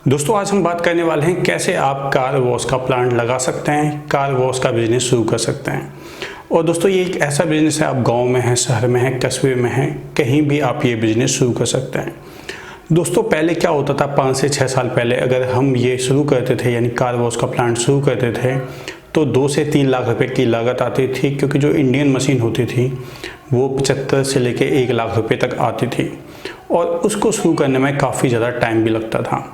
दोस्तों आज हम बात करने वाले हैं कैसे आप कार वॉश का प्लांट लगा सकते हैं, कार वॉश का बिजनेस शुरू कर सकते हैं। और दोस्तों ये एक ऐसा बिजनेस है, आप गांव में हैं, शहर में हैं, कस्बे में हैं, कहीं भी आप ये बिजनेस शुरू कर सकते हैं। दोस्तों पहले क्या होता था, 5 से 6 साल पहले अगर हम ये शुरू करते थे यानी कार वॉश का प्लांट शुरू करते थे तो 2 से 3 लाख रुपए की लागत आती थी, क्योंकि जो इंडियन मशीन होती थी वो 75 से लेके 1 लाख रुपए तक आती थी और उसको शुरू करने में काफ़ी ज़्यादा टाइम भी लगता था।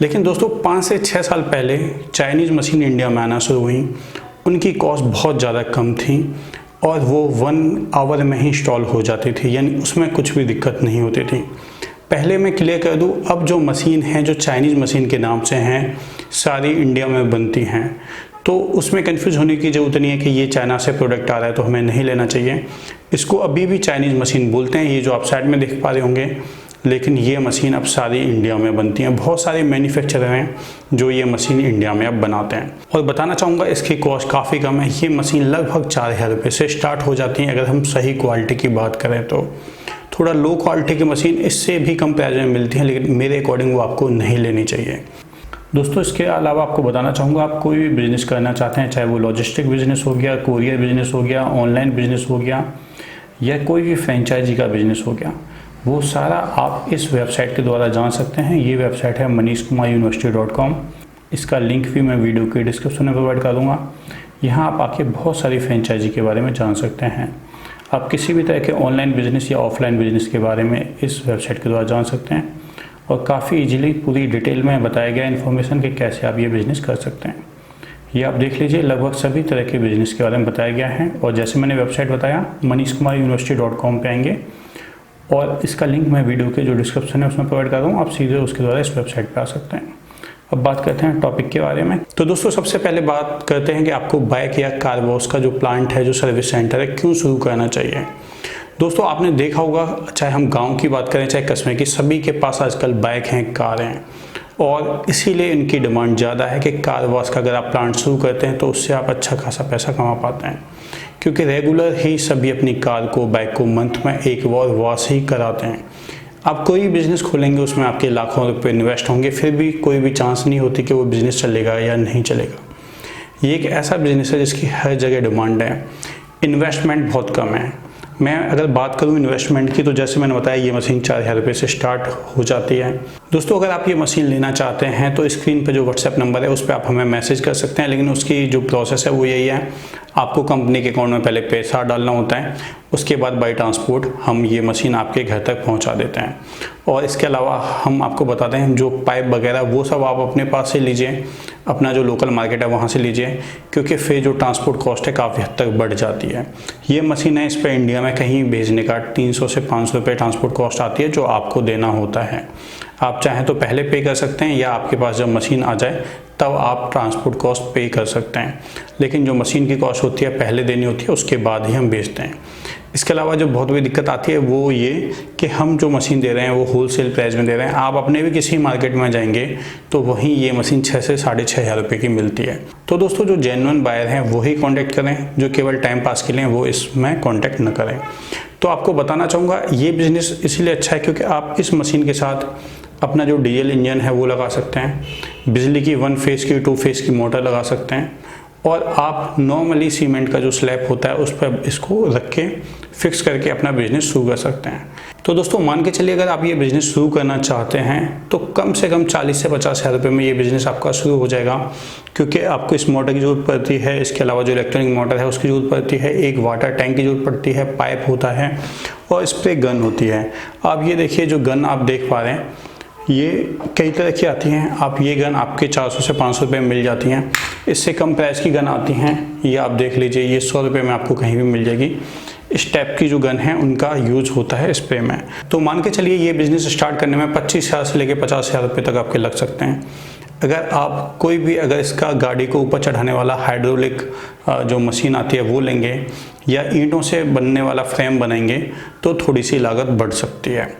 लेकिन दोस्तों 5 से 6 साल पहले चाइनीज़ मशीन इंडिया में आना शुरू हुई, उनकी कॉस्ट बहुत ज़्यादा कम थी और वो 1 आवर में ही इंस्टॉल हो जाती थी, यानी उसमें कुछ भी दिक्कत नहीं होती थी। पहले मैं क्लियर कर दूं, अब जो मशीन हैं जो चाइनीज़ मशीन के नाम से हैं सारी इंडिया में बनती हैं, तो उसमें कंफ्यूज होने की ज़रूरत नहीं है कि ये चाइना से प्रोडक्ट आ रहा है तो हमें नहीं लेना चाहिए। इसको अभी भी चाइनीज़ मशीन बोलते हैं, ये जो आप साइड में देख पा रहे होंगे, लेकिन ये मशीन अब सारी इंडिया में बनती हैं। बहुत सारे मैन्युफैक्चरर हैं जो ये मशीन इंडिया में अब बनाते हैं और बताना चाहूँगा इसकी कॉस्ट काफ़ी कम है। ये मशीन लगभग 4000 रुपये से स्टार्ट हो जाती हैं अगर हम सही क्वालिटी की बात करें तो। थोड़ा लो क्वालिटी की मशीन इससे भी कम प्राइस में मिलती है, लेकिन मेरे अकॉर्डिंग वो आपको नहीं लेनी चाहिए। दोस्तों इसके अलावा आपको बताना चाहूँगा, आप कोई भी बिज़नेस करना चाहते हैं, चाहे वो लॉजिस्टिक बिज़नेस हो गया, कोरियर बिज़नेस हो गया, ऑनलाइन बिज़नेस हो गया या कोई भी फ्रेंचाइजी का बिज़नेस हो गया, वो सारा आप इस वेबसाइट के द्वारा जान सकते हैं। ये वेबसाइट है manishkumaruniversity.com। इसका लिंक भी मैं वीडियो के डिस्क्रिप्शन में प्रोवाइड कर दूँगा। यहाँ आप आके बहुत सारी फ्रेंचाइजी के बारे में जान सकते हैं। आप किसी भी तरह के ऑनलाइन बिज़नेस या ऑफलाइन बिज़नेस के बारे में इस वेबसाइट के द्वारा जान सकते हैं और काफ़ी ईजीली पूरी डिटेल में बताया गया इन्फॉर्मेशन कि कैसे आप ये बिज़नेस कर सकते हैं। ये आप देख लीजिए, लगभग सभी तरह के बिज़नेस के बारे में बताया गया है। और जैसे मैंने वेबसाइट बताया manishkumaruniversity.com पे आएंगे और इसका लिंक मैं वीडियो के जो डिस्क्रिप्शन है उसमें प्रोवाइड कर दूँ, आप सीधे उसके द्वारा इस वेबसाइट पर आ सकते हैं। अब बात करते हैं टॉपिक के बारे में। तो दोस्तों सबसे पहले बात करते हैं कि आपको बाइक या कार वॉश का जो प्लांट है, जो सर्विस सेंटर है, क्यों शुरू करना चाहिए। दोस्तों आपने देखा होगा, चाहे हम गांव की बात करें चाहे कस्बे की, सभी के पास आजकल बाइक हैं, कार हैं और इसीलिए इनकी डिमांड ज़्यादा है कि कार वॉश का अगर आप प्लांट शुरू करते हैं तो उससे आप अच्छा खासा पैसा कमा पाते हैं, क्योंकि रेगुलर ही सभी अपनी कार को, बाइक को मंथ में एक बार वॉश ही कराते हैं। आप कोई बिज़नेस खोलेंगे उसमें आपके लाखों रुपए इन्वेस्ट होंगे, फिर भी कोई भी चांस नहीं होती कि वो बिज़नेस चलेगा या नहीं चलेगा। ये एक ऐसा बिज़नेस है जिसकी हर जगह डिमांड है, इन्वेस्टमेंट बहुत कम है। मैं अगर बात करूं इन्वेस्टमेंट की, तो जैसे मैंने बताया ये मशीन 4000 रुपये से स्टार्ट हो जाती है। दोस्तों अगर आप ये मशीन लेना चाहते हैं तो स्क्रीन पे जो व्हाट्सएप नंबर है उस पर आप हमें मैसेज कर सकते हैं, लेकिन उसकी जो प्रोसेस है वो यही है, आपको कंपनी के अकाउंट में पहले पैसा डालना होता है, उसके बाद बाई ट्रांसपोर्ट हम ये मशीन आपके घर तक पहुंचा देते हैं। और इसके अलावा हम आपको बताते हैं जो पाइप वगैरह वो सब आप अपने पास से लीजिए, अपना जो लोकल मार्केट है वहाँ से लीजिए, क्योंकि फिर जो ट्रांसपोर्ट कॉस्ट है काफ़ी हद तक बढ़ जाती है। ये मशीन है, इस पर इंडिया में कहीं भेजने का 300 से 500 रुपये ट्रांसपोर्ट कॉस्ट आती है, जो आपको देना होता है। आप चाहें तो पहले पे कर सकते हैं या आपके पास जब मशीन आ जाए तब आप ट्रांसपोर्ट कॉस्ट पे कर सकते हैं, लेकिन जो मशीन की कॉस्ट होती है पहले देनी होती है, उसके बाद ही हम बेचते हैं। इसके अलावा जो बहुत बड़ी दिक्कत आती है वो ये कि हम जो मशीन दे रहे हैं वो होलसेल प्राइस में दे रहे हैं। आप अपने भी किसी मार्केट में जाएंगे तो वहीं ये मशीन 6 से 6500 रुपये की मिलती है। तो दोस्तों जो जेन्युइन बायर हैं वही कॉन्टैक्ट करें, जो केवल टाइम पास के लिए वो इसमें कॉन्टैक्ट न करें। तो आपको बताना चाहूँगा ये बिज़नेस इसीलिए अच्छा है क्योंकि आप इस मशीन के साथ अपना जो डीजल इंजन है वो लगा सकते हैं, बिजली की 1 फेज़ की 2 फेज़ की मोटर लगा सकते हैं और आप नॉर्मली सीमेंट का जो स्लैब होता है उस पर इसको रख के फिक्स करके अपना बिजनेस शुरू कर सकते हैं। तो दोस्तों मान के चलिए अगर आप ये बिज़नेस शुरू करना चाहते हैं तो कम से कम 40 से 50 हज़ार रुपये में ये बिज़नेस आपका शुरू हो जाएगा, क्योंकि आपको इस मोटर की ज़रूरत पड़ती है, इसके अलावा जो इलेक्ट्रॉनिक मोटर है उसकी ज़रूरत पड़ती है, एक वाटर टैंक की ज़रूरत पड़ती है, पाइप होता है और स्प्रे गन होती है। आप ये देखिए जो गन आप देख पा रहे हैं ये कई तरह की आती हैं। आप ये गन आपके 400 से 500 रुपये में मिल जाती हैं, इससे कम प्राइस की गन आती हैं, ये आप देख लीजिए, ये 100 रुपये में आपको कहीं भी मिल जाएगी। इस टाइप की जो गन है उनका यूज होता है स्प्रे में। तो मान के चलिए ये बिज़नेस स्टार्ट करने में 25,000 से लेकर 50,000 रुपये तक आपके लग सकते हैं। अगर आप कोई भी अगर इसका गाड़ी को ऊपर चढ़ाने वाला हाइड्रोलिक जो मशीन आती है वो लेंगे या ईंटों से बनने वाला फ्रेम बनाएंगे तो थोड़ी सी लागत बढ़ सकती है।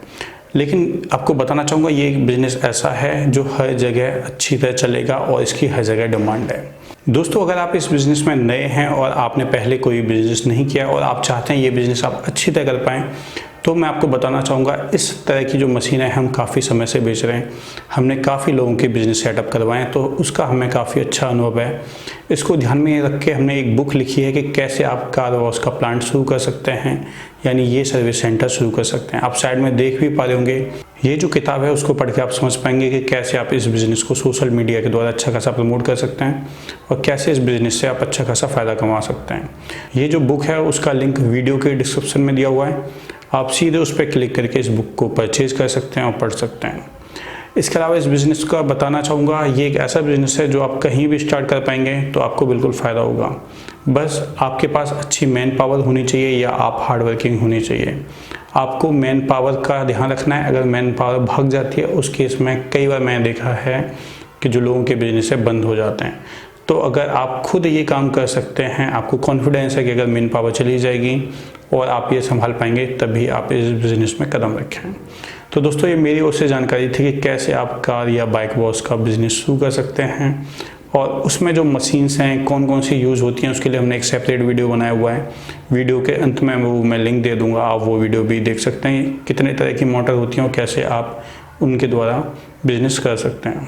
लेकिन आपको बताना चाहूँगा ये एक बिज़नेस ऐसा है जो हर जगह अच्छी तरह चलेगा और इसकी हर जगह डिमांड है। दोस्तों अगर आप इस बिज़नेस में नए हैं और आपने पहले कोई बिज़नेस नहीं किया और आप चाहते हैं ये बिज़नेस आप अच्छी तरह कर पाएँ, तो मैं आपको बताना चाहूँगा इस तरह की जो मशीनें हम काफ़ी समय से बेच रहे हैं, हमने काफ़ी लोगों के बिज़नेस सेटअप करवाए हैं, तो उसका हमें काफ़ी अच्छा अनुभव है। इसको ध्यान में रख के हमने एक बुक लिखी है कि कैसे आप कार वॉश का प्लांट शुरू कर सकते हैं, यानी ये सर्विस सेंटर शुरू कर सकते हैं। आप साइड में देख भी पा रहे होंगे, ये जो किताब है उसको पढ़ के आप समझ पाएंगे कि कैसे आप इस बिज़नेस को सोशल मीडिया के द्वारा अच्छा खासा प्रमोट कर सकते हैं और कैसे इस बिज़नेस से आप अच्छा खासा फ़ायदा कमा सकते हैं। ये जो बुक है उसका लिंक वीडियो के डिस्क्रिप्शन में दिया हुआ है, आप सीधे उस पर क्लिक करके इस बुक को परचेज कर सकते हैं और पढ़ सकते हैं। इसके अलावा इस बिज़नेस का बताना चाहूँगा, ये एक ऐसा बिज़नेस है जो आप कहीं भी स्टार्ट कर पाएंगे तो आपको बिल्कुल फ़ायदा होगा। बस आपके पास अच्छी मैन पावर होनी चाहिए या आप हार्ड वर्किंग होनी चाहिए। आपको मैन पावर का ध्यान रखना है, अगर मैन पावर भाग जाती है उस केस में कई बार मैंने देखा है कि जो लोगों के बिज़नेस है बंद हो जाते हैं। तो अगर आप खुद ये काम कर सकते हैं, आपको कॉन्फिडेंस है कि अगर मैन पावर चली जाएगी और आप ये संभाल पाएंगे, तभी आप इस बिज़नेस में कदम रखें। तो दोस्तों ये मेरी ओर से जानकारी थी कि कैसे आप कार या बाइक वॉश का बिज़नेस शुरू कर सकते हैं और उसमें जो मशीन्स हैं कौन कौन सी यूज़ होती हैं उसके लिए हमने एक सेपरेट वीडियो बनाया हुआ है। वीडियो के अंत में मैं लिंक दे दूंगा, आप वो वीडियो भी देख सकते हैं, कितने तरह की मोटर होती हैं और कैसे आप उनके द्वारा बिज़नेस कर सकते हैं।